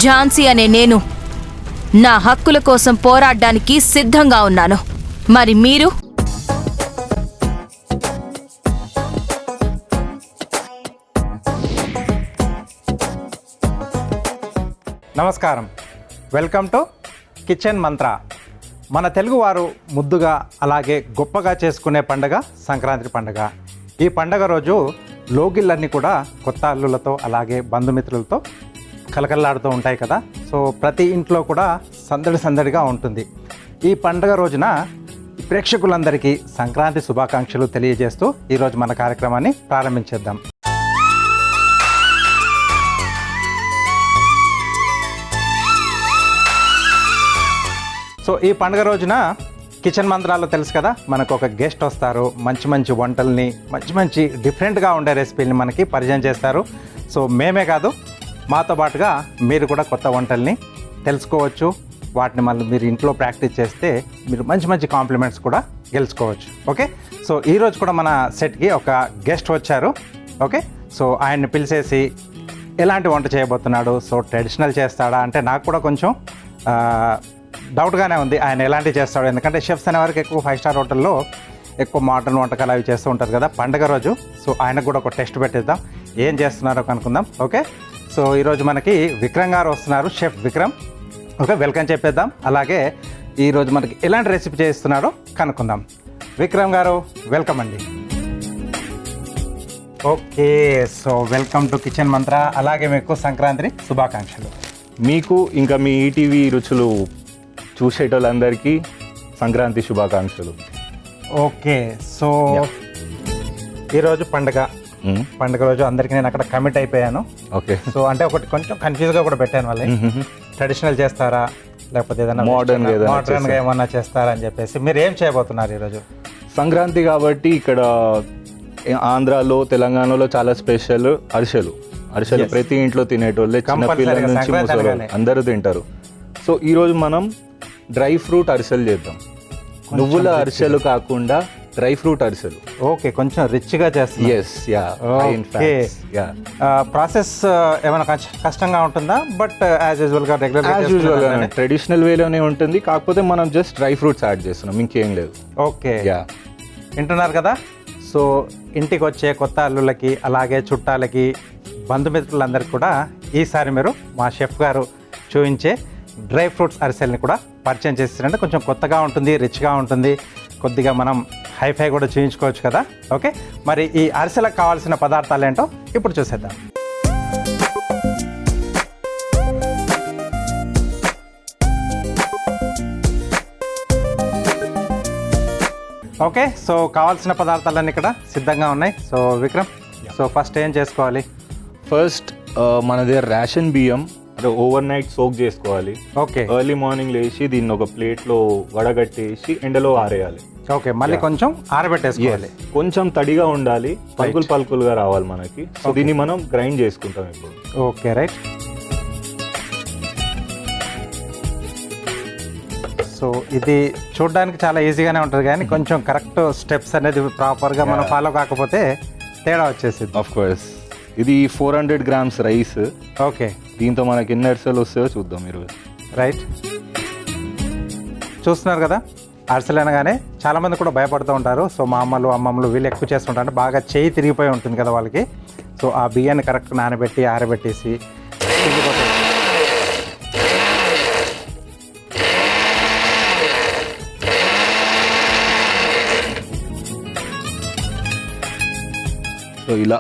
ఝాన్సీ అనే నేను నా హక్కుల కోసం పోరాడడానికి సిద్ధంగా ఉన్నాను. మరి మీరు? నమస్కారం, వెల్కమ్ టు కిచెన్ మంత్ర. మన తెలుగువారు ముద్దుగా అలాగే గొప్పగా చేసుకునే పండగ సంక్రాంతి పండగ. ఈ పండగ రోజు లోగిళ్ళన్నీ కూడా కొత్త అల్లులతో అలాగే బంధుమిత్రులతో కలకల్లాడుతూ ఉంటాయి కదా. సో ప్రతి ఇంట్లో కూడా సందడిగా ఉంటుంది. ఈ పండగ రోజున ప్రేక్షకులందరికీ సంక్రాంతి శుభాకాంక్షలు తెలియజేస్తూ ఈరోజు మన కార్యక్రమాన్ని ప్రారంభించేద్దాం. సో ఈ పండుగ రోజున కిచెన్ మంత్రాల్లో తెలుసు కదా, మనకు ఒక గెస్ట్ వస్తారు, మంచి వంటల్ని మంచి డిఫరెంట్గా ఉండే రెసిపీని మనకి పరిచయం చేస్తారు. సో మేమే కాదు, మాతో పాటుగా మీరు కూడా కొత్త వంటల్ని తెలుసుకోవచ్చు. వాటిని మళ్ళీ మీరు ఇంట్లో ప్రాక్టీస్ చేస్తే మీరు మంచి కాంప్లిమెంట్స్ కూడా గెలుచుకోవచ్చు. ఓకే, సో ఈరోజు కూడా మన సెట్కి ఒక గెస్ట్ వచ్చారు. ఓకే, సో ఆయన్ని పిలిచేసి ఎలాంటి వంట చేయబోతున్నాడు, సో ట్రెడిషనల్ చేస్తాడా అంటే నాకు కూడా కొంచెం డౌట్గానే ఉంది ఆయన ఎలాంటివి చేస్తాడు. ఎందుకంటే షెఫ్స్ అనే వారికి ఎక్కువ 5 స్టార్ హోటల్లో ఎక్కువ మోడర్న్ వంటకాలు అవి చేస్తూ ఉంటారు కదా పండగ రోజు. సో ఆయనకు కూడా ఒక టెస్ట్ పెట్టిద్దాం, ఏం చేస్తున్నారో కనుక్కుందాం. ఓకే, సో ఈరోజు మనకి విక్రమ్ గారు వస్తున్నారు, షెఫ్ విక్రమ్. ఓకే, వెల్కమ్ చెప్పేద్దాం. అలాగే ఈరోజు మనకి ఎలాంటి రెసిపీ చేస్తున్నాడో కనుక్కుందాం. విక్రమ్ గారు వెల్కమ్ అండి. Okay, so welcome to kitchen మంత్ర. అలాగే మీకు సంక్రాంతి శుభాకాంక్షలు. మీకు ఇంకా మీ ఈటీవీ రుచులు చూసేటోళ్ళందరికీ సంక్రాంతి శుభాకాంక్షలు. ఓకే, సో ఈరోజు పండగ రోజు అందరికీ నేను అక్కడ కమిట్ అయిపోయాను. ఓకే, సో అంటే ఒకటి కొంచెం కన్ఫ్యూజ్గా కూడా పెట్టాను వాళ్ళే, ట్రెడిషనల్ చేస్తారా లేకపోతే ఏదైనా మోడర్న్గా ఏమన్నా చేస్తారా అని చెప్పేసి. మీరు ఏం చేయబోతున్నారు ఈరోజు? సంక్రాంతి కాబట్టి ఇక్కడ ఆంధ్రాలో తెలంగాణలో చాలా స్పెషల్ అరిసెలు. ప్రతి ఇంట్లో తినేటోళ్ళే, చిన్నపిల్లల నుంచి ముసలి అందరూ తింటారు. సో ఈరోజు మనం డ్రై ఫ్రూట్ అరిసెలు చేద్దాం. నువ్వుల అరిసెలు కాకుండా డ్రై ఫ్రూట్ అరిసెలు. ఓకే, కొంచెం రిచ్గా చేస్తాం. Yes, yeah. ప్రాసెస్ ఏమైనా కష్టంగా ఉంటుందా? బట్ యాజ్ యూజువల్గా రెగ్యులర్ ట్రెడిషనల్ వేలోనే ఉంటుంది, కాకపోతే మనం జస్ట్ డ్రై ఫ్రూట్స్ యాడ్ చేస్తున్నాం, ఇంకేం లేదు. ఓకే, వింటున్నారు కదా. సో ఇంటికి వచ్చే కొత్త అల్లులకి అలాగే చుట్టాలకి బంధుమిత్రులందరికీ కూడా ఈసారి మీరు మా షెఫ్ గారు చూపించే డ్రై ఫ్రూట్స్ అరిసెల్ని కూడా పరిచయం చేస్తారంటే కొంచెం కొత్తగా ఉంటుంది, రిచ్గా ఉంటుంది, కొద్దిగా మనం హైఫై కూడా చూపించుకోవచ్చు కదా. ఓకే, మరి ఈ అరిసెలకు కావాల్సిన పదార్థాలు ఏంటో ఇప్పుడు చూసేద్దాం. ఓకే, సో కావాల్సిన పదార్థాలన్నీ ఇక్కడ సిద్ధంగా ఉన్నాయి. సో విక్రమ్, సో ఫస్ట్ ఏం చేసుకోవాలి? ఫస్ట్ మన దగ్గర రేషన్ బియ్యం ఓవర్ నైట్ సోక్ చేసుకోవాలి. ఓకే, ఎర్లీ మార్నింగ్ లేచి దీన్ని ఒక ప్లేట్లో వడగట్టేసి ఎండలో ఆరేయాలి. ఓకే, మళ్ళీ కొంచెం ఆరబెట్టేసుకోవాలి. కొంచెం తడిగా ఉండాలి, పలుకులుగా రావాలి మనకి. సో దీన్ని మనం గ్రైండ్ చేసుకుంటాం ఇప్పుడు. Okay, right. సో ఇది చూడడానికి చాలా ఈజీగానే ఉంటుంది, కానీ కొంచెం కరెక్ట్ స్టెప్స్ అనేది ప్రాపర్గా మనం ఫాలో కాకపోతే తేడా వచ్చేసింది. ఆఫ్ కోర్స్, ఇది 400 grams రైస్. ఓకే, దీంతో మనకి ఎన్ని అరిసెలు వస్తాయో చూద్దాం ఈరోజు. రైట్, చూస్తున్నారు కదా, అరిసెలు అనగానే చాలామంది కూడా భయపడుతూ ఉంటారు. సో మా అమ్మమ్మలు వీళ్ళు ఎక్కువ చేస్తుంటారు, బాగా చేయి తిరిగిపోయి ఉంటుంది కదా వాళ్ళకి. సో ఆ బియ్యాన్ని కరెక్ట్ నానబెట్టి ఆరబెట్టేసి సో ఇలా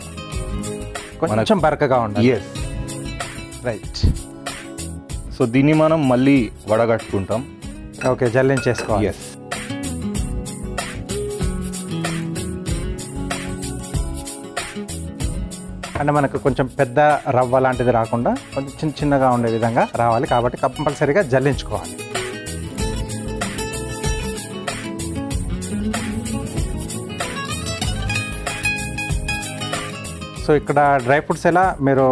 కొంచెం బరకగా ఉండాలి. Yes, right. సో దీన్ని మనం మళ్ళీ వడగట్టుకుంటాం. ఓకే, జల్లించేసుకోవాలి. ఎస్, అంటే మనకు కొంచెం పెద్ద రవ్వ లాంటిది రాకుండా కొంచెం చిన్నగా ఉండే విధంగా రావాలి, కాబట్టి కంపల్సరీగా జల్లించుకోవాలి. సో ఇక్కడ డ్రై ఫ్రూట్స్ ఎలా మీరు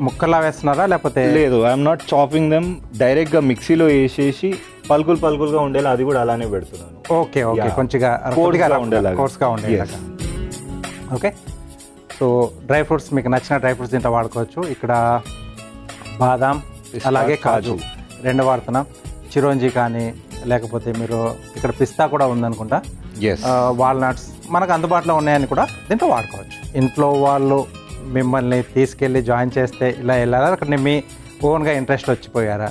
ముక్కలా వేస్తున్నారా లేకపోతే? లేదు, ఐఎమ్ నాట్ చాపింగ్ దెమ్, డైరెక్ట్గా మిక్సీలో వేసేసి పలుకులుగా ఉండేలా అది కూడా అలానే పెడుతున్నాను. ఓకే ఓకే, కొంచెంగా కోర్స్గా ఉండేలాగా. ఓకే, సో డ్రై ఫ్రూట్స్ మీకు నచ్చిన డ్రై ఫ్రూట్స్ దీంట్లో వాడుకోవచ్చు. ఇక్కడ బాదాం, అలాగే కాజు రెండు వాడుతున్నాం. చిరోంజి కానీ లేకపోతే మీరు ఇక్కడ పిస్తా కూడా ఉందనుకుంటా, వాల్నట్స్ మనకు అందుబాటులో ఉన్నాయని కూడా దీంట్లో వాడుకోవచ్చు. ఇంట్లో వాళ్ళు మిమ్మల్ని తీసుకెళ్ళి జాయిన్ చేస్తే ఇలా వెళ్ళారా, అక్కడ మీ ఓన్గా ఇంట్రెస్ట్ వచ్చిపోయారా?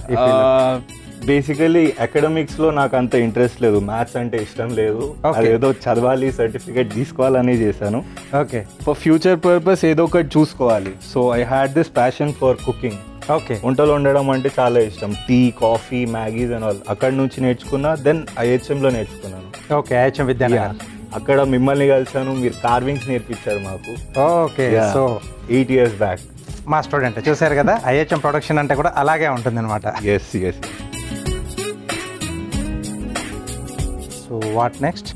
బేసికలీ అకాడమిక్స్లో నాకు అంత ఇంట్రెస్ట్ లేదు, మ్యాథ్స్ అంటే ఇష్టం లేదు, ఏదో చదవాలి సర్టిఫికేట్ తీసుకోవాలని చేశాను. ఓకే, ఫర్ ఫ్యూచర్ పర్పస్ ఏదో ఒకటి చూసుకోవాలి. So I had this passion for cooking. Okay, వంటలు వండడం అంటే చాలా ఇష్టం, tea, coffee, Maggis and all అక్కడ నుంచి నేర్చుకున్నా. దెన్ IHMలో నేర్చుకున్నాను. Okay, IHM Vidyanagar. అక్కడ మిమ్మల్ని కలిసాను, మీరు కార్వింగ్స్ నేర్పించారు మాకు. Okay, so 8 years back. మా స్టూడెంట్ చూసారు కదా, IHM ప్రొడక్షన్ అంటే కూడా అలాగే ఉంటుంది అనమాట. ఎస్. So what next?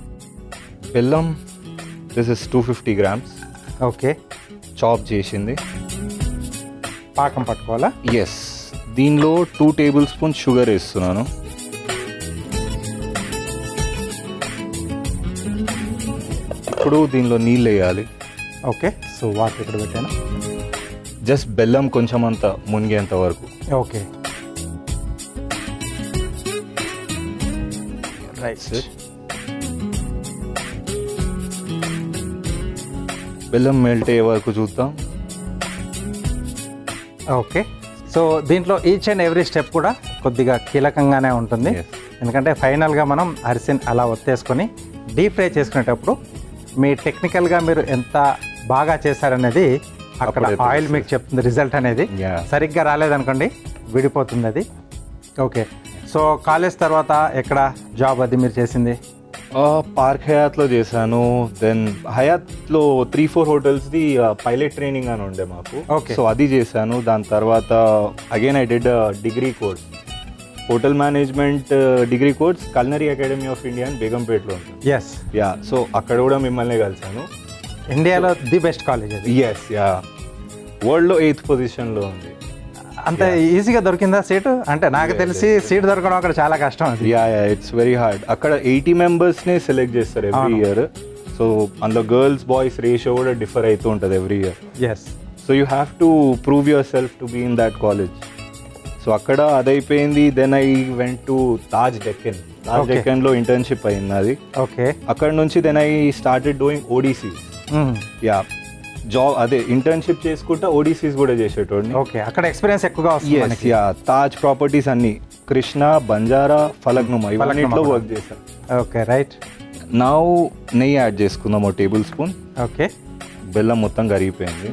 బెల్లం, this is 250 grams. Okay, chop చేసింది. పాకం పట్టుకోవాలా? ఎస్. దీనిలో 2 tablespoons షుగర్ వేస్తున్నాను. ఇప్పుడు దీనిలో నీళ్ళు వేయాలి. ఓకే, సో వాటర్ ఇక్కడ పెట్టాను. జస్ట్ బెల్లం కొంచెం అంత మునిగేంత వరకు. Okay, right. బెల్లం మెల్ట్ అయ్యే వరకు చూద్దాం. ఓకే, సో దీంట్లో ఈచ్ అండ్ ఎవ్రీ స్టెప్ కూడా కొద్దిగా కీలకంగానే ఉంటుంది. ఎందుకంటే ఫైనల్గా మనం అరిసెని అలా ఒత్తేసుకొని డీప్ ఫ్రై చేసుకునేటప్పుడు మీ టెక్నికల్గా మీరు ఎంత బాగా చేశారనేది అక్కడ ఆయిల్ మీకు చెప్తుంది రిజల్ట్ అనేది. సరిగ్గా రాలేదనుకోండి విడిపోతుంది అది. ఓకే, సో కాలేజ్ తర్వాత ఎక్కడ జాబ్ అది మీరు చేసింది? పార్క్ హయాత్లో చేశాను. దెన్ హయాత్లో 3-4 హోటల్స్ది పైలట్ ట్రైనింగ్ అని ఉండే మాకు. సో అది చేశాను. దాని తర్వాత again I did degree course, hotel management degree course, culinary academy of India అని బేగంపేటలో ఉంటుంది. Yes, yeah. సో అక్కడ కూడా మిమ్మల్ని కలిసాను. ఇండియాలో ది బెస్ట్ కాలేజ్ అది. Yes, yeah. వరల్డ్లో 8th పొజిషన్లో ఉంది. అంత ఈజీగా దొరికిందా సీటు? అంటే నాకు తెలిసి సీట్ దొరకడం అక్కడ చాలా కష్టం అది. Yeah, it's very hard. అక్కడ 80 members-నే సెలెక్ట్ చేస్తారు ఎవ్రీ ఇయర్. సో అందులో గర్ల్స్ బాయ్స్ రేషియో కూడా డిఫర్ అవుతూ ఉంటుంది every year. Yes, so you have to prove yourself to be in that college. So అక్కడ అదైపోయింది. Then I went to Taj డెక్కన్లో ఇంటర్న్షిప్ అయింది అది. ఓకే, అక్కడ నుంచి then I started doing ODCs. Yeah, job అదే ఇంటర్న్షిప్ చేసుకుంటా ODCs కూడా చేసేటోడిని. ఓకే, అక్కడ ఎక్స్పీరియన్స్ ఎక్కువగా వస్తుంది. యా, తాజ్ ప్రాపర్టీస్ అన్ని, కృష్ణ, బంజారా, ఫలక్నుమా ఇవన్నిట్లో వర్క్ చేశాను. Okay, right. నౌ నెయ్యి యాడ్ చేసుకుందాం 1 tablespoon. ఓకే, బెల్లం మొత్తం కరిగిపోయింది.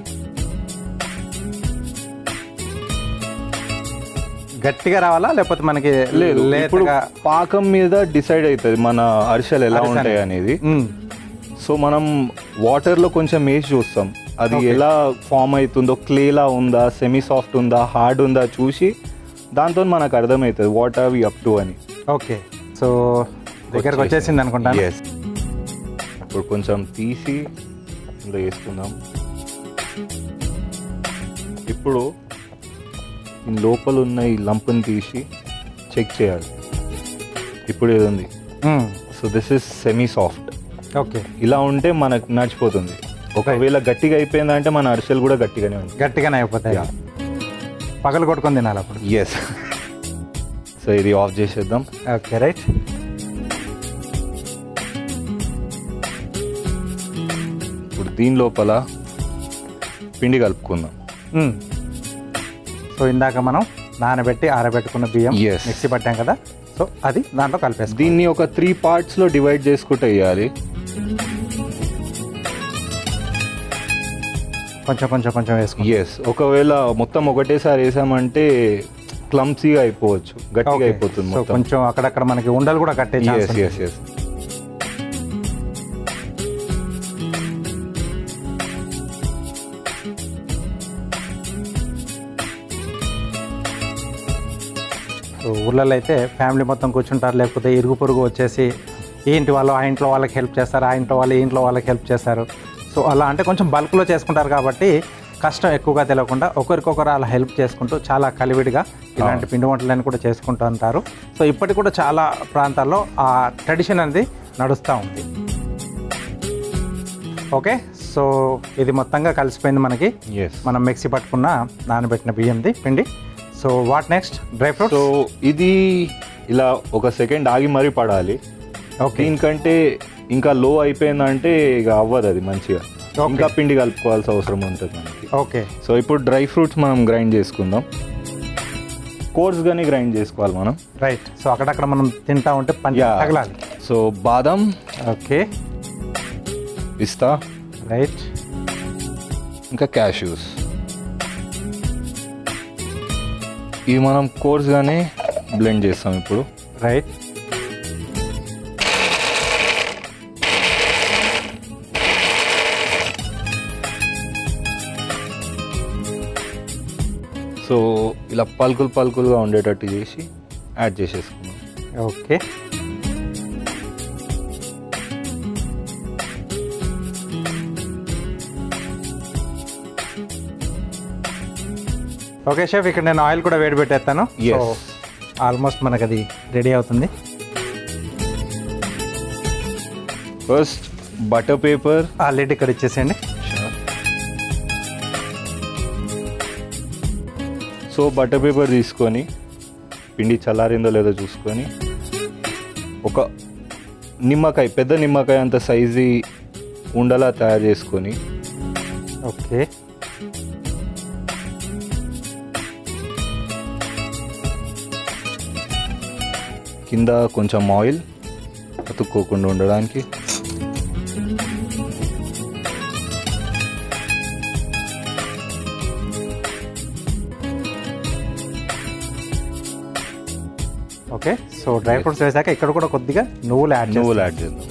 గట్టిగా రావాలా లేకపోతే మనకి? లేదు, ఇప్పుడు పాకం మీద డిసైడ్ అవుతుంది మన అరిసెలు ఎలా ఉంటాయి అనేది. సో మనం వాటర్లో కొంచెం వేసి చూస్తాం అది ఎలా ఫామ్ అవుతుందో, క్లేలా ఉందా, సెమీ సాఫ్ట్ ఉందా, హార్డ్ ఉందా చూసి దాంతో మనకు అర్థమవుతుంది what are we up to అని. ఓకే, సో దగ్గరకు వచ్చేసింది అనుకుంటా. ఎస్. ఇప్పుడు కొంచెం తీసి ఇందులో వేసుకుందాం. ఇప్పుడు లోపల ఉన్న ఈ లంప్ని తీసి చెక్ చేయాలి. ఇప్పుడు ఏది ఉంది. So this is semi soft. Okay, ఇలా ఉంటే మనకు నడిచిపోతుంది. ఒకవేళ గట్టిగా అయిపోయిందంటే మన అరిసెలు కూడా గట్టిగానే ఉంటాయి. గట్టిగానే అయిపోతాయి, పగలు కొట్టుకొని తినాలి అప్పుడు. ఎస్. సో ఇది ఆఫ్ చేసేద్దాం. Okay, right. ఇప్పుడు దీని లోపల పిండి కలుపుకుందాం. సో ఇందాక మనం నానబెట్టి ఆరబెట్టుకున్న బియ్యం మిక్సీ పట్టాం కదా, సో అది దాంట్లో కలిపేస్తాం. దీన్ని ఒక 3 parts-లో డివైడ్ చేసుకుంటూ వేయాలి. కొంచెం కొంచెం కొంచెం వేసుకుంటాం. ఎస్, ఒకవేళ మొత్తం ఒకటేసారి వేసామంటే క్లమ్సీగా అయిపోవచ్చు, గట్టిగా అయిపోతుంది. సో కొంచెం అక్కడక్కడ మనకి ఉండలు కూడా కట్టే ఛాన్స్ ఉంది. Yes yes. సో ఊళ్ళల్లో అయితే ఫ్యామిలీ మొత్తం కూర్చుంటారు, లేకపోతే ఇరుగు పొరుగు వచ్చేసి ఈ ఇంటి వాళ్ళు ఆ ఇంట్లో వాళ్ళకి హెల్ప్ చేస్తారు, ఆ ఇంట్లో వాళ్ళు ఈ ఇంట్లో వాళ్ళకి హెల్ప్ చేస్తారు. సో అలా అంటే కొంచెం బల్క్లో చేసుకుంటారు కాబట్టి కష్టం ఎక్కువగా తెలియకుండా ఒకరికొకరు అలా హెల్ప్ చేసుకుంటూ చాలా కలివిడిగా ఇలాంటి పిండి వంటలను కూడా చేసుకుంటూ ఉంటారు. సో ఇప్పటికి కూడా చాలా ప్రాంతాల్లో ఆ ట్రెడిషన్ అనేది నడుస్తూ ఉంది. ఓకే, సో ఇది మొత్తంగా కలిసిపోయింది మనకి. మనం మిక్సీ పట్టుకున్న నానబెట్టిన బియ్యంది పిండి. So what next? Dry fruits. So ఇది ఇలా ఒక సెకండ్ ఆగి మరీ పడాలి. ఓకే. దీనికంటే ఇంకా లో అయిపోయిందంటే ఇక అవ్వదు అది మంచిగా. ఇంకా పిండి కలుపుకోవాల్సిన అవసరం ఉంటుంది మనకి. ఓకే. సో ఇప్పుడు డ్రై ఫ్రూట్స్ మనం గ్రైండ్ చేసుకుందాం. కోర్స్గానే గ్రైండ్ చేసుకోవాలి మనం. రైట్. సో అక్కడక్కడ మనం తింటా ఉంటే తగలాలి. సో బాదం, ఓకే, పిస్తా, రైట్, ఇంకా క్యాష్యూస్ ఇవి మనం కోర్స్గానే బ్లెండ్ చేస్తాం ఇప్పుడు. రైట్. సో ఇలా పలుకులుగా ఉండేటట్టు చేసి యాడ్ చేసేసుకున్నాం. ఓకే. ఓకే షెఫ్, ఇక్కడ నేను ఆయిల్ కూడా వేడి పెట్టేస్తాను. సో ఆల్మోస్ట్ మనకు అది రెడీ అవుతుంది. ఫస్ట్ బటర్ పేపర్ ఆ లిడ్ ఇక్కడ ఇచ్చేసేయండి. సో బటర్ పేపర్ తీసుకొని పిండి చల్లారిందో లేదో చూసుకొని ఒక నిమ్మకాయ, పెద్ద నిమ్మకాయ అంత సైజు ఉండలా తయారు చేసుకొని, ఓకే, కింద కొంచెం ఆయిల్ అతుక్కోకుండా ఉండడానికి, ఓకే. సో డ్రై ఫ్రూట్స్ వేసాక ఇక్కడ కూడా కొద్దిగా నువ్వులు యాడ్ చేద్దాం.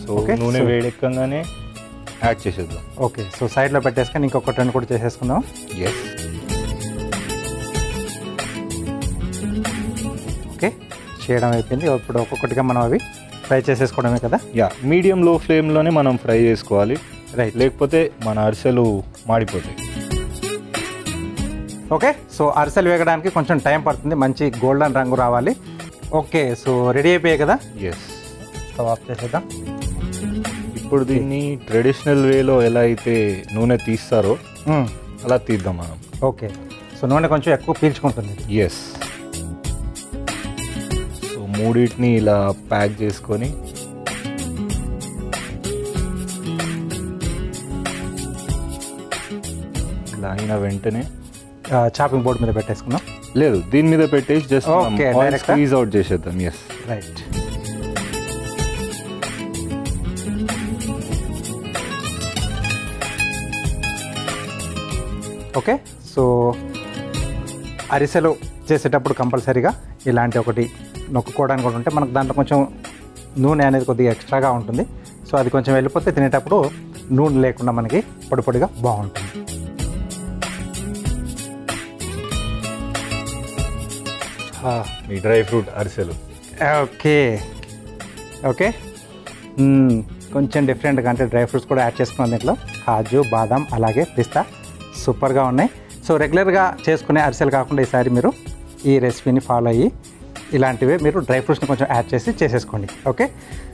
సో నూనె వేడెక్కగానే యాడ్ చేసేద్దాం. ఓకే. సో సైడ్లో పెట్టేసుకొని ఇంకొక 2 కూడా చేసేసుకుందాం. ఎస్. ఓకే, చేయడం అయిపోయింది. ఇప్పుడు ఒక్కొక్కటిగా మనం అవి ఫ్రై చేసేసుకోవడమే కదా. మీడియం లో ఫ్లేమ్లోనే మనం ఫ్రై చేసుకోవాలి. రైట్. లేకపోతే మన అరిసెలు మాడిపోతాయి. ఓకే. సో అరిసెలు వేగడానికి కొంచెం టైం పడుతుంది, మంచి గోల్డెన్ రంగు రావాలి. ఓకే. సో రెడీ అయిపోయాయి కదా. ఎస్. స్టవ్ ఆఫ్ చేసేద్దాం. ఇప్పుడు దీన్ని ట్రెడిషనల్ వేలో ఎలా అయితే నూనె తీస్తారో అలా తీద్దాం మనం. ఓకే. సో నూనె కొంచెం ఎక్కువ పీల్చుకుంటుంది. ఎస్. సో మూడింటిని ఇలా ప్యాక్ చేసుకొని ఇలా అయిన వెంటనే చాపింగ్ బోర్డ్ మీద పెట్టేసుకుందాం. లేదు, దీని మీద పెట్టేసి just Okay, direct. Squeeze out చేసేద్దాం. ఎస్. రైట్. ఓకే. సో అరిసెలు చేసేటప్పుడు కంపల్సరీగా ఇలాంటి ఒకటి నొక్కుకోవడానికి కూడా ఉంటే మనకు దాంట్లో కొంచెం నూనె అనేది కొద్దిగా ఎక్స్ట్రాగా ఉంటుంది. సో అది కొంచెం వెళ్ళిపోతే తినేటప్పుడు నూనె లేకుండా మనకి పొడి పొడిగా బాగుంటుంది. మీ డ్రై ఫ్రూట్ అరిసెలు. ఓకే. ఓకే. కొంచెం డిఫరెంట్గా అంటే డ్రై ఫ్రూట్స్ కూడా యాడ్ చేసుకున్నాం దీంట్లో. కాజు, బాదం, అలాగే పిస్తా సూపర్గా ఉన్నాయి. సో రెగ్యులర్గా చేసుకునే అరిసెలు కాకుండా ఈసారి మీరు ఈ రెసిపీని ఫాలో అయ్యి ఇలాంటివే మీరు డ్రై ఫ్రూట్స్ని కొంచెం యాడ్ చేసి చేసేసుకోండి. ఓకే.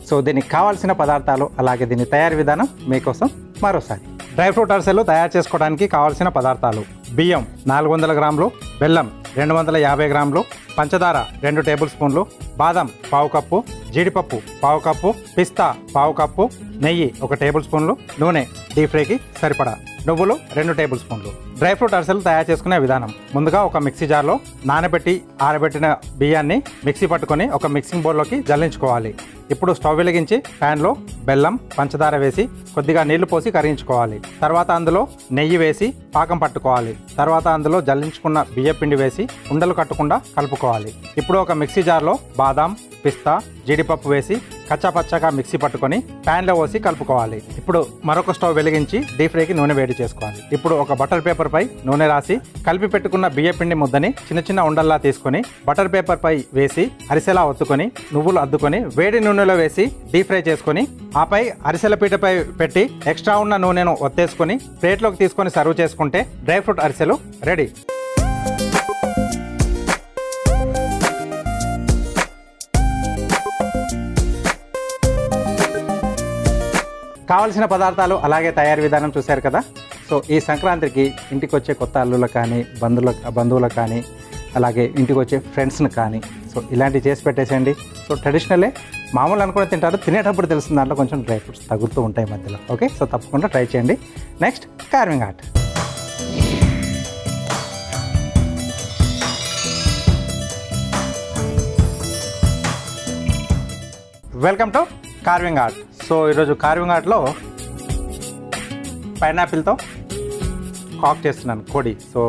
సో దీనికి కావాల్సిన పదార్థాలు అలాగే దీని తయారీ విధానం మీకోసం మరోసారి. డ్రై ఫ్రూట్ అరిసెలు తయారు చేసుకోవడానికి కావాల్సిన పదార్థాలు: బియ్యం 400 గ్రాములు, బెల్లం 250 గ్రాములు, పంచదార 2 టేబుల్ స్పూన్లు, బాదం 1/2 కప్పు, జీడిపప్పు 1/2 కప్పు, పిస్తా 1/2 కప్పు, నెయ్యి 1 టేబుల్ స్పూన్లు, నూనె డీప్ ఫ్రైకి సరిపడా, నువ్వులు 2 టేబుల్ స్పూన్లు. డ్రై ఫ్రూట్ అరిసెలు తయారు చేసుకునే విధానం: ముందుగా ఒక మిక్సీ జార్లో నానబెట్టి ఆరబెట్టిన బియ్యాన్ని మిక్సీ పట్టుకొని ఒక మిక్సింగ్ బౌల్లోకి జల్లించుకోవాలి. ఇప్పుడు స్టవ్ వెలిగించి ప్యాన్లో బెల్లం, పంచదార వేసి కొద్దిగా నీళ్లు పోసి కరిగించుకోవాలి. తర్వాత అందులో నెయ్యి వేసి పాకం పట్టుకోవాలి. తర్వాత అందులో జల్లించుకున్న బియ్య పిండి వేసి ఉండలు కట్టకుండా కలుపుకోవాలి. ఇప్పుడు ఒక మిక్సీ జార్లో బాదాం, పిస్తా, జీడిపప్పు వేసి కచ్చాపచ్చాగా మిక్సీ పట్టుకొని ప్యాన్లో పోసి కలుపుకోవాలి. ఇప్పుడు మరొక స్టవ్ వెలిగించి డీప్ ఫ్రైకి నూనె వేడి చేసుకోవాలి. ఇప్పుడు ఒక బటర్ పేపర్ పై నూనె రాసి కలిపి పెట్టుకున్న బియ్య పిండి ముద్దని చిన్న చిన్న ఉండల్లా తీసుకొని బటర్ పేపర్ పై వేసి అరిసెలా ఒత్తుకొని నువ్వులు అద్దుకొని వేడి నూనెలో వేసి డీప్ ఫ్రై చేసుకొని ఆపై అరిసెల పీటపై పెట్టి ఎక్స్ట్రా ఉన్న నూనెను ఒత్తేసుకొని ప్లేట్లోకి తీసుకొని సర్వ్ చేసుకుంటే డ్రై ఫ్రూట్ అరిసెలు రెడీ. కావలసిన పదార్థాలు అలాగే తయారీ విధానం చూశారు కదా. సో ఈ సంక్రాంతికి ఇంటికి వచ్చే కొత్త అల్లులకు కానీ బంధువులకు కానీ అలాగే ఇంటికి వచ్చే ఫ్రెండ్స్ని కానీ సో ఇలాంటివి చేసి పెట్టేసేయండి. సో ట్రెడిషనలే మామూలు అనుకుని తింటారు, తినేటప్పుడు తెలుస్తుంది దాంట్లో కొంచెం డ్రై ఫ్రూట్స్ తగులుతూ ఉంటాయి మధ్యలో. ఓకే, సో తప్పకుండా ట్రై చేయండి. Next carving art. Welcome to carving art. So ఈరోజు కార్వింగ్ ఆర్ట్లో పైనాపిల్తో కాక్ చేస్తున్నాను కోడి. సో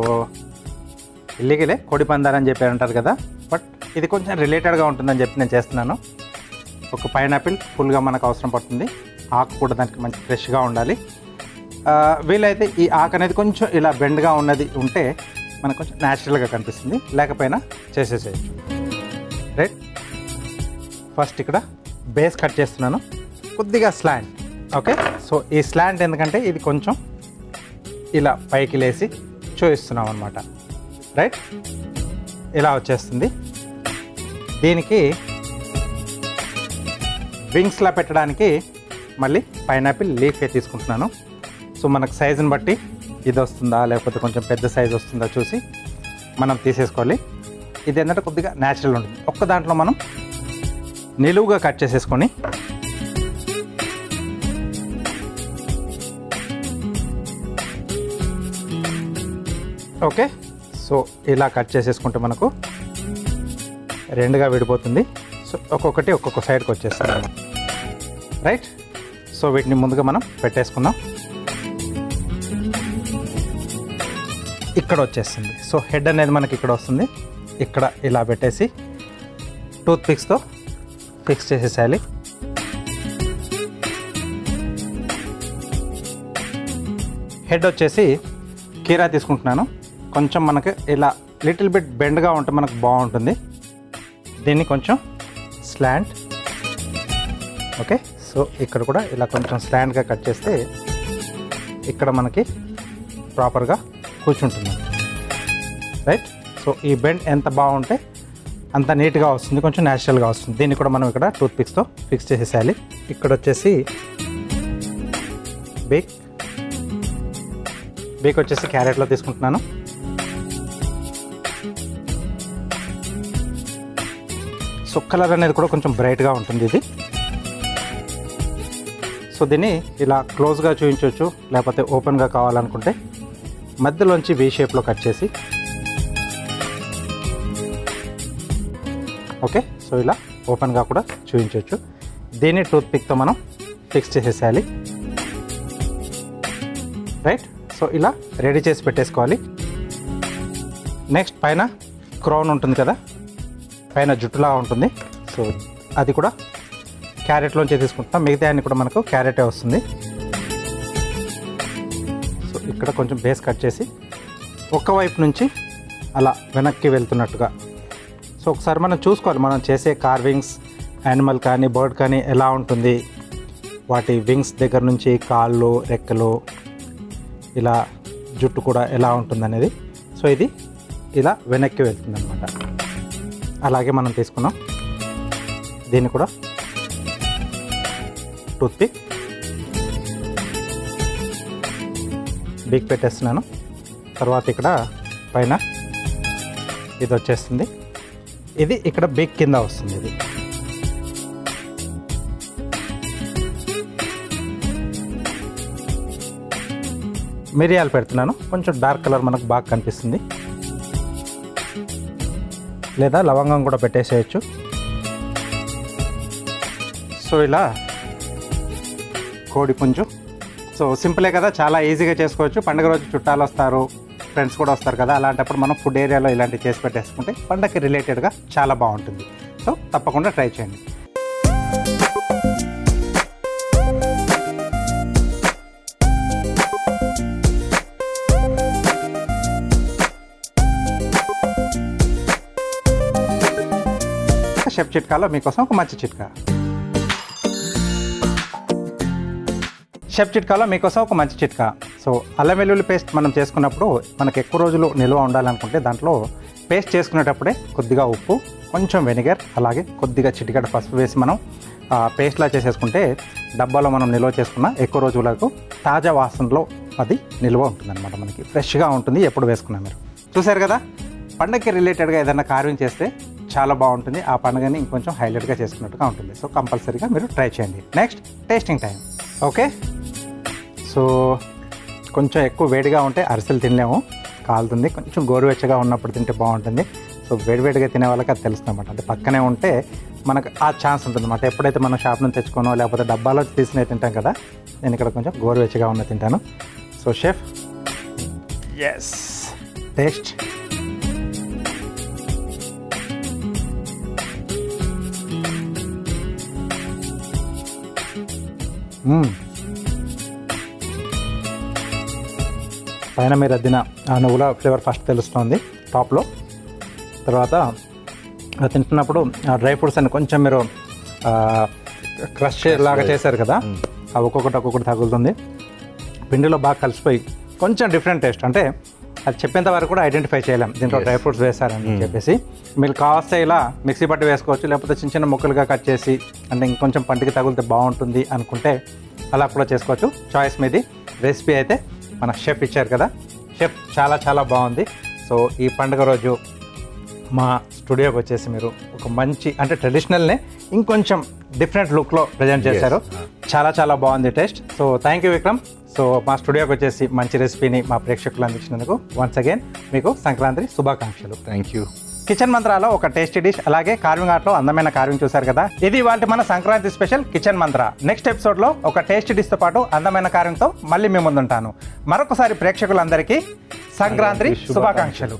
ఇల్లీగలే కోడి పందాలని చెప్పి అంటారు కదా, బట్ ఇది కొంచెం రిలేటెడ్గా ఉంటుందని చెప్పి నేను చేస్తున్నాను. ఒక పైనాపిల్ ఫుల్గా మనకు అవసరం పడుతుంది. ఆకు కూడా దానికి మంచి ఫ్రెష్గా ఉండాలి. వీలైతే ఈ ఆకు అనేది కొంచెం ఇలా బెండ్గా ఉన్నది ఉంటే మనకు కొంచెం న్యాచురల్గా కనిపిస్తుంది, లేకపోయినా చేసేసేయచ్చు. రైట్, ఫస్ట్ ఇక్కడ బేస్ కట్ చేస్తున్నాను, కొద్దిగా స్లాంట్. ఓకే, సో ఈ స్లాంట్ ఎందుకంటే ఇది కొంచెం ఇలా పైకి లేసి చూపిస్తున్నాం అనమాట. రైట్, ఇలా వచ్చేస్తుంది. దీనికి వింగ్స్లా పెట్టడానికి మళ్ళీ పైనాపిల్ లీఫే తీసుకుంటున్నాను. సో మనకు సైజుని బట్టి ఇది వస్తుందా లేకపోతే కొంచెం పెద్ద సైజు వస్తుందా చూసి మనం తీసేసుకోవాలి. ఇది ఏంటంటే కొద్దిగా న్యాచురల్ ఉంటుంది. ఒక్క దాంట్లో మనం నిలువుగా కట్ చేసేసుకొని ఓకే, సో ఇలా కట్ చేసేసుకుంటే మనకు రెండుగా విడిపోతుంది. సో ఒక్కొక్కటి ఒక్కొక్క సైడ్కి వచ్చేస్తుంది. రైట్, సో వీటిని ముందుగా మనం పెట్టేసుకుందాం. ఇక్కడ వచ్చేస్తుంది. సో హెడ్ అనేది మనకి ఇక్కడ వస్తుంది. ఇక్కడ ఇలా పెట్టేసి టూత్ పిక్స్తో ఫిక్స్ చేసేసేయాలి. హెడ్ వచ్చేసి కీరా తీసుకుంటున్నాను. కొంచెం మనకు ఇలా లిటిల్ బిట్ బెండ్గా ఉంటే మనకు బాగుంటుంది. దీన్ని కొంచెం స్లాంట్. ఓకే, సో ఇక్కడ కూడా ఇలా కొంచెం స్లాంట్గా కట్ చేస్తే ఇక్కడ మనకి ప్రాపర్గా కూర్చుంటుంది. రైట్, సో ఈ బెండ్ ఎంత బాగుంటే అంత నీట్గా వస్తుంది, కొంచెం న్యాచురల్గా వస్తుంది. దీన్ని కూడా మనం ఇక్కడ టూత్ పిక్స్తో ఫిక్స్ చేసేసేయాలి. ఇక్కడ వచ్చేసి బీక్ వచ్చేసి క్యారెట్లో తీసుకుంటున్నాను. సో కలర్ అనేది కూడా కొంచెం బ్రైట్గా ఉంటుంది ఇది. సో దీన్ని ఇలా క్లోజ్గా చూపించవచ్చు, లేకపోతే ఓపెన్గా కావాలనుకుంటే మధ్యలోంచి వీ షేప్లో కట్ చేసి ఓకే, సో ఇలా ఓపెన్గా కూడా చూపించవచ్చు. దీన్ని టూత్ పిక్తో మనం ఫిక్స్ చేసేసేయాలి. రైట్, సో ఇలా రెడీ చేసి పెట్టేసుకోవాలి. నెక్స్ట్ పైన క్రౌన్ ఉంటుంది కదా, పైన జుట్టులా ఉంటుంది. సో అది కూడా క్యారెట్లోంచి తీసుకుంటాం. మిగతా అన్ని కూడా మనకు క్యారెటే వస్తుంది. సో ఇక్కడ కొంచెం బేస్ కట్ చేసి ఒక్కవైపు నుంచి అలా వెనక్కి వెళ్తున్నట్టుగా. సో ఒకసారి మనం చూసుకోవాలి, మనం చేసే కార్వింగ్స్ యానిమల్ కానీ బర్డ్ కానీ ఎలా ఉంటుంది, వాటి వింగ్స్ దగ్గర నుంచి కాళ్ళు రెక్కలు ఇలా జుట్టు కూడా ఎలా ఉంటుంది అనేది. సో ఇది ఇలా వెనక్కి వెళ్తుంది అనమాట. అలాగే మనం తీసుకున్నాం. దీన్ని కూడా టూత్పిక్ బీక్ పెట్టేస్తున్నాను. తర్వాత ఇక్కడ పైన ఇది వచ్చేస్తుంది. ఇది ఇక్కడ బీక్ కింద వస్తుంది. ఇది మిరియాలు పెడుతున్నాను. కొంచెం డార్క్ కలర్ మనకు బాగా కనిపిస్తుంది. లేదా లవంగం కూడా పెట్టేసేయచ్చు. సో ఇలా కోడి పుంజు. సో సింపులే కదా, చాలా ఈజీగా చేసుకోవచ్చు. పండుగ రోజు చుట్టాలు వస్తారు, ఫ్రెండ్స్ కూడా వస్తారు కదా, అలాంటప్పుడు మనం ఫుడ్ ఏరియాలో ఇలాంటివి చేసి పెట్టేసుకుంటే పండగకి రిలేటెడ్గా చాలా బాగుంటుంది. సో తప్పకుండా ట్రై చేయండి. షెఫ్ చిట్కాలో మీకోసం ఒక మంచి చిట్కా. షెఫ్ చిట్కాలో మీకోసం ఒక మంచి చిట్కా. సో అల్లం వెల్లుల్లి పేస్ట్ మనం చేసుకున్నప్పుడు మనకు ఎక్కువ రోజులు నిల్వ ఉండాలనుకుంటే దాంట్లో పేస్ట్ చేసుకునేటప్పుడే కొద్దిగా ఉప్పు, కొంచెం వెనిగర్, అలాగే కొద్దిగా చిటికెడ పసుపు వేసి మనం పేస్ట్లా చేసేసుకుంటే డబ్బాలో మనం నిల్వ చేసుకున్న ఎక్కువ రోజులకు తాజా వాసనలో అది నిల్వ ఉంటుందన్నమాట. మనకి ఫ్రెష్గా ఉంటుంది ఎప్పుడు వేసుకున్నా. మీరు చూసారు కదా, పండగకి రిలేటెడ్గా ఏదైనా కార్వింగ్ చేస్తే చాలా బాగుంటుంది. ఆ పండుగని ఇంకొంచెం హైలైట్గా చేసుకున్నట్టుగా ఉంటుంది. సో కంపల్సరీగా మీరు ట్రై చేయండి. Next tasting time. Okay, so కొంచెం ఎక్కువ వేడిగా ఉంటే అరిసెలు తినలేము, కాలుతుంది. కొంచెం గోరువెచ్చగా ఉన్నప్పుడు తింటే బాగుంటుంది. సో వేడివేడిగా తినే వాళ్ళకి అది తెలుస్తుంది అనమాట. అంటే పక్కనే ఉంటే మనకు ఆ ఛాన్స్ ఉంటుంది అనమాట. ఎప్పుడైతే మనం షాప్ నుంచి తెచ్చుకోనో లేకపోతే డబ్బాలో తీసినవి తింటాం కదా, నేను ఇక్కడ కొంచెం గోరువెచ్చగా ఉన్న తింటాను. So chef, yes, taste. పైన మీరు అద్దిన ఆ నువ్వుల ఫ్లేవర్ ఫస్ట్ తెలుస్తుంది టాప్లో. తర్వాత తింటున్నప్పుడు ఆ డ్రై ఫ్రూట్స్ అని కొంచెం మీరు క్రష్ లాగా చేశారు కదా, అవి ఒక్కొక్కటి తగులుతుంది. పిండిలో బాగా కలిసిపోయి కొంచెం డిఫరెంట్ టేస్ట్. అంటే అది చెప్పేంత వరకు కూడా ఐడెంటిఫై చేయలేం దీంట్లో డ్రై ఫ్రూట్స్ వేశారని చెప్పేసి. మీరు కావస్తే ఇలా మిక్సీ పట్టి వేసుకోవచ్చు, లేకపోతే చిన్న చిన్న ముక్కలుగా కట్ చేసి అంటే ఇంకొంచెం పంటికి తగిలితే బాగుంటుంది అనుకుంటే అలా కూడా చేసుకోవచ్చు. చాయిస్ మీది. రెసిపీ అయితే మన షెఫ్ ఇచ్చారు కదా, షెఫ్ చాలా చాలా బాగుంది. సో ఈ పండుగ రోజు మా స్టూడియోకి వచ్చేసి మీరు ఒక మంచి అంటే ట్రెడిషనల్నే ఇంకొంచెం డిఫరెంట్ లుక్లో ప్రజెంట్ చేశారు. చాలా చాలా బాగుంది taste. So thank you Vikram. So మా స్టూడియోకి వచ్చేసి మంచి రెసిపీని మా ప్రేక్షకులు అందించినందుకు వన్స్ అగైన్ మీకు సంక్రాంతి శుభాకాంక్షలు. Thank you. కిచెన్ మంత్రాలో ఒక టేస్టీ డిష్, అలాగే కార్వింగ్ ఆర్ట్లో అందమైన కార్వింగ్ చూశారు కదా. ఇది ఇవాల్టి మన సంక్రాంతి స్పెషల్ కిచెన్ మంత్ర. నెక్స్ట్ ఎపిసోడ్లో ఒక టేస్టీ డిష్తో పాటు అందమైన కార్వింగ్తో మళ్ళీ మీ ముందుంటాను. మరొకసారి ప్రేక్షకులందరికీ సంక్రాంతి శుభాకాంక్షలు.